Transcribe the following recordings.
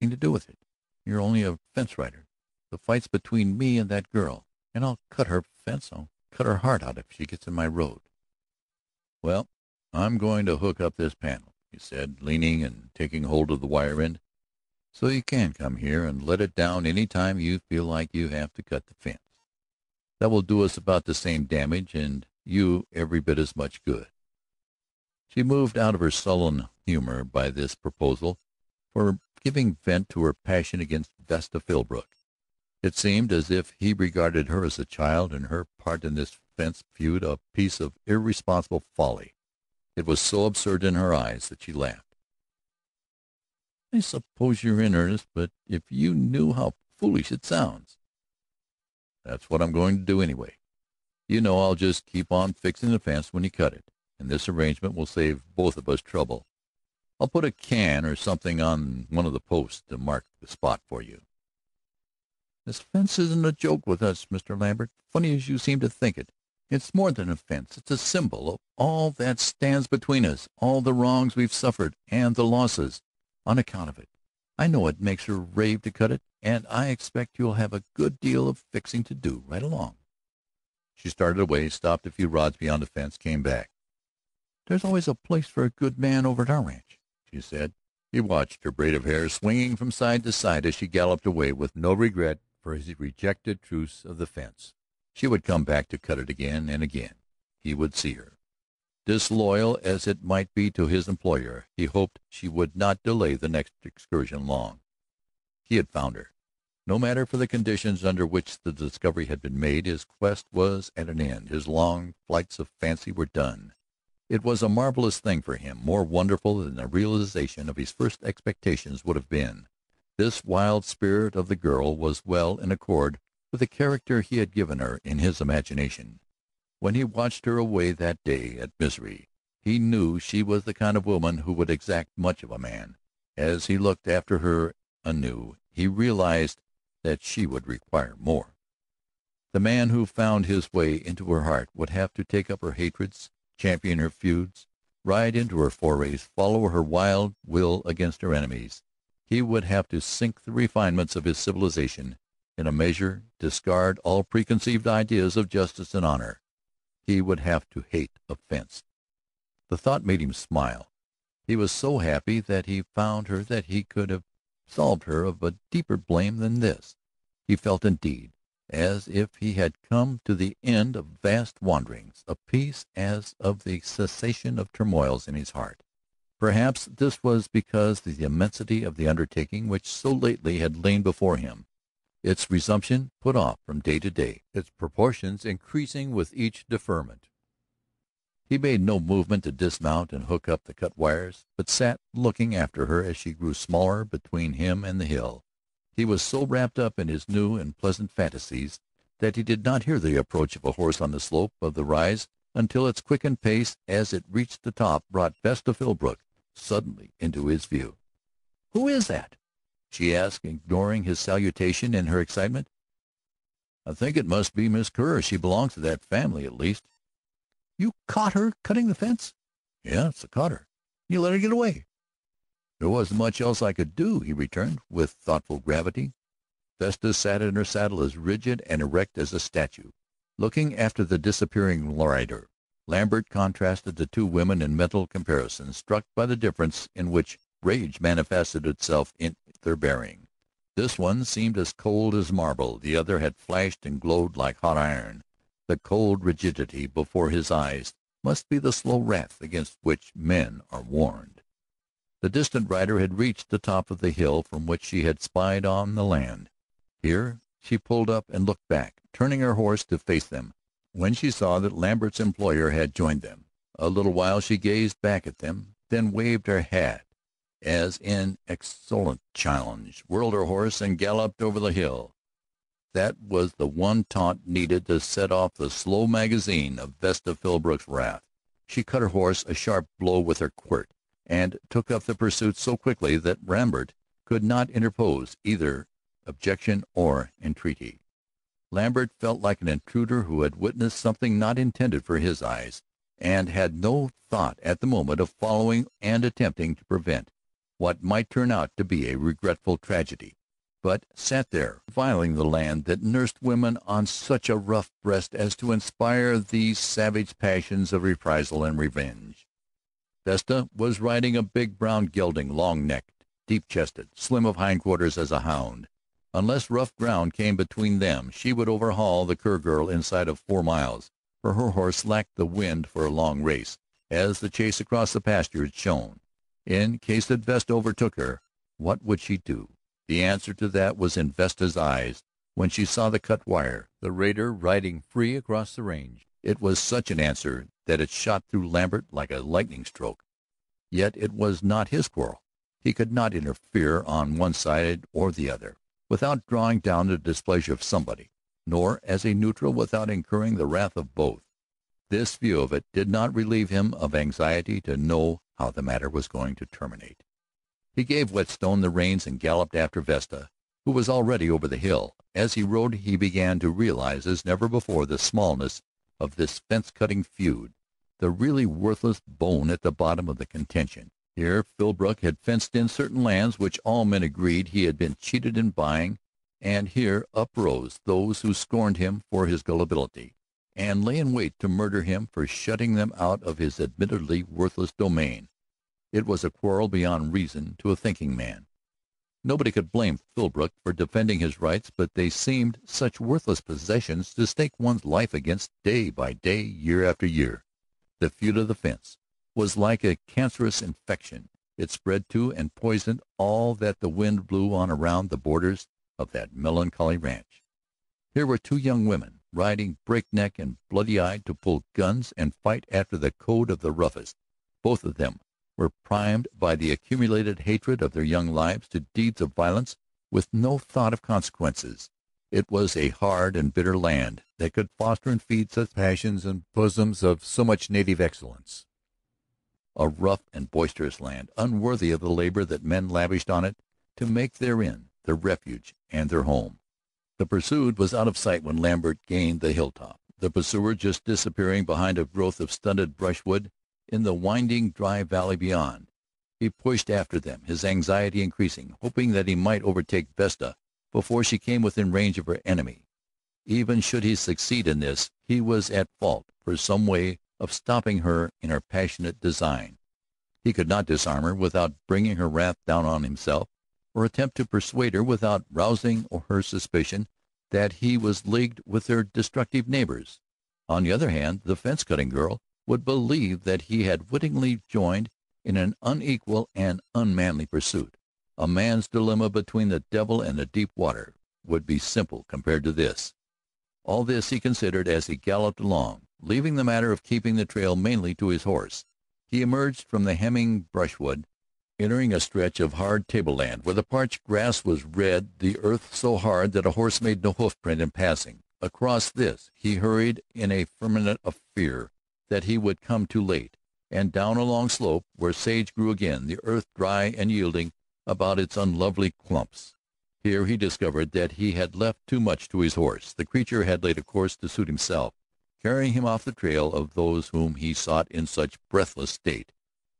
to do with it. You're only a fence rider. The fight's between me and that girl, and I'll cut her fence. I'll cut her heart out if she gets in my road." "Well, I'm going to hook up this panel," he said, leaning and taking hold of the wire end, "so you can come here and let it down any time you feel like you have to cut the fence. That will do us about the same damage and you every bit as much good." She moved out of her sullen humor by this proposal for giving vent to her passion against Vesta Philbrook. It seemed as if he regarded her as a child and her part in this fence feud a piece of irresponsible folly. It was so absurd in her eyes that she laughed. "I suppose you're in earnest, but if you knew how foolish it sounds." "That's what I'm going to do anyway. You know I'll just keep on fixing the fence when you cut it, and this arrangement will save both of us trouble. I'll put a can or something on one of the posts to mark the spot for you." "This fence isn't a joke with us, Mr. Lambert, funny as you seem to think it. It's more than a fence. It's a symbol of all that stands between us, all the wrongs we've suffered and the losses on account of it. I know it makes her rave to cut it, and I expect you'll have a good deal of fixing to do right along." She started away, stopped a few rods beyond the fence, came back. "There's always a place for a good man over at our ranch," she said. He watched her braid of hair swinging from side to side as she galloped away with no regret for his rejected truce of the fence. She would come back to cut it again and again. He would see her. Disloyal as it might be to his employer, he hoped she would not delay the next excursion long. He had found her. No matter for the conditions under which the discovery had been made, his quest was at an end. His long flights of fancy were done. It was a marvelous thing for him, more wonderful than the realization of his first expectations would have been. This wild spirit of the girl was well in accord with the character he had given her in his imagination. When he watched her away that day at Misery, he knew she was the kind of woman who would exact much of a man. As he looked after her anew, he realized that she would require more. The man who found his way into her heart would have to take up her hatreds, champion her feuds, ride into her forays, follow her wild will against her enemies. He would have to sink the refinements of his civilization in a measure, discard all preconceived ideas of justice and honor. He would have to hate offense. The thought made him smile. He was so happy that he found her that he could have absolved her of a deeper blame than this. He felt, indeed, as if he had come to the end of vast wanderings, a peace as of the cessation of turmoils in his heart. Perhaps this was because of the immensity of the undertaking which so lately had lain before him, its resumption put off from day to day, its proportions increasing with each deferment. He made no movement to dismount and hook up the cut wires, but sat looking after her as she grew smaller between him and the hill. He was so wrapped up in his new and pleasant fantasies that he did not hear the approach of a horse on the slope of the rise until its quickened pace as it reached the top brought Vesta Philbrook suddenly into his view. "Who is that?" she asked, ignoring his salutation in her excitement. "I think it must be Miss Kerr. She belongs to that family, at least." "You caught her cutting the fence?" "Yes, I caught her." "You let her get away?" "There wasn't much else I could do," he returned, with thoughtful gravity. Vesta sat in her saddle as rigid and erect as a statue, looking after the disappearing rider. Lambert contrasted the two women in mental comparison, struck by the difference in which rage manifested itself in their bearing. This one seemed as cold as marble, the other had flashed and glowed like hot iron. The cold rigidity before his eyes must be the slow wrath against which men are warned. The distant rider had reached the top of the hill from which she had spied on the land. Here she pulled up and looked back, turning her horse to face them, when she saw that Lambert's employer had joined them. A little while she gazed back at them, then waved her hat as in exultant challenge, whirled her horse, and galloped over the hill. That was the one taunt needed to set off the slow magazine of Vesta Philbrook's wrath. She cut her horse a sharp blow with her quirt, and took up the pursuit so quickly that Lambert could not interpose either objection or entreaty. Lambert felt like an intruder who had witnessed something not intended for his eyes, and had no thought at the moment of following and attempting to prevent. what might turn out to be a regretful tragedy, but sat there, reviling the land that nursed women on such a rough breast as to inspire these savage passions of reprisal and revenge. Vesta was riding a big brown gelding, long-necked, deep-chested, slim of hindquarters as a hound. Unless rough ground came between them, she would overhaul the Kerr girl inside of 4 miles, for her horse lacked the wind for a long race, as the chase across the pasture had shown. In case that Vesta overtook her, what would she do? The answer to that was in Vesta's eyes when she saw the cut wire, the raider riding free across the range. It was such an answer that it shot through Lambert like a lightning stroke. Yet it was not his quarrel. He could not interfere on one side or the other without drawing down the displeasure of somebody, nor as a neutral without incurring the wrath of both. This view of it did not relieve him of anxiety to know how the matter was going to terminate. He gave Whetstone the reins and galloped after Vesta, who was already over the hill. As he rode, he began to realize as never before the smallness of this fence-cutting feud, the really worthless bone at the bottom of the contention. Here Philbrook had fenced in certain lands which all men agreed he had been cheated in buying, and here uprose those who scorned him for his gullibility, and lay in wait to murder him for shutting them out of his admittedly worthless domain. It was a quarrel beyond reason to a thinking man. Nobody could blame Philbrook for defending his rights, but they seemed such worthless possessions to stake one's life against day by day, year after year. The feud of the fence was like a cancerous infection. It spread to and poisoned all that the wind blew on around the borders of that melancholy ranch. Here were 2 young women, riding breakneck and bloody-eyed to pull guns and fight after the code of the roughest. Both of them were primed by the accumulated hatred of their young lives to deeds of violence with no thought of consequences. It was a hard and bitter land that could foster and feed such passions in bosoms of so much native excellence. A rough and boisterous land, unworthy of the labor that men lavished on it to make therein their refuge and their home. The pursued was out of sight when Lambert gained the hilltop, the pursuer just disappearing behind a growth of stunted brushwood in the winding, dry valley beyond. He pushed after them, his anxiety increasing, hoping that he might overtake Vesta before she came within range of her enemy. Even should he succeed in this, he was at fault for some way of stopping her in her passionate design. He could not disarm her without bringing her wrath down on himself, or attempt to persuade her without rousing her suspicion that he was leagued with her destructive neighbors. On the other hand, the fence-cutting girl would believe that he had wittingly joined in an unequal and unmanly pursuit. A man's dilemma between the devil and the deep water would be simple compared to this. All this he considered as he galloped along, leaving the matter of keeping the trail mainly to his horse. He emerged from the hemming brushwood, entering a stretch of hard tableland where the parched grass was red, the earth so hard that a horse made no hoofprint in passing. Across this he hurried in a ferment of fear that he would come too late, and down a long slope where sage grew again, the earth dry and yielding about its unlovely clumps. Here he discovered that he had left too much to his horse. The creature had laid a course to suit himself, carrying him off the trail of those whom he sought in such breathless state.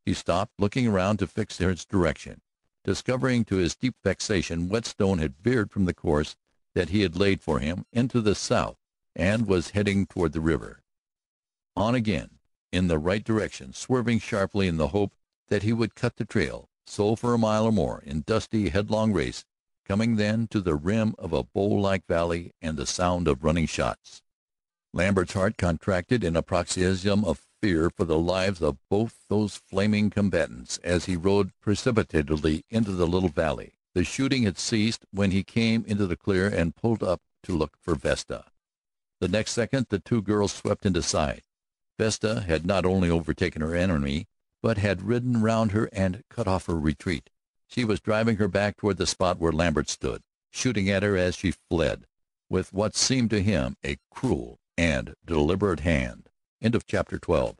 He stopped, looking around to fix his direction, discovering to his deep vexation Whetstone had veered from the course that he had laid for him into the south and was heading toward the river. On again, in the right direction, swerving sharply in the hope that he would cut the trail, so for a mile or more, in dusty, headlong race, coming then to the rim of a bowl-like valley and the sound of running shots. Lambert's heart contracted in a paroxysm of fear for the lives of both those flaming combatants as he rode precipitately into the little valley. The shooting had ceased when he came into the clear and pulled up to look for Vesta. The next second the 2 girls swept into sight. Vesta had not only overtaken her enemy, but had ridden round her and cut off her retreat. She was driving her back toward the spot where Lambert stood, shooting at her as she fled, with what seemed to him a cruel and deliberate hand. End of chapter 12.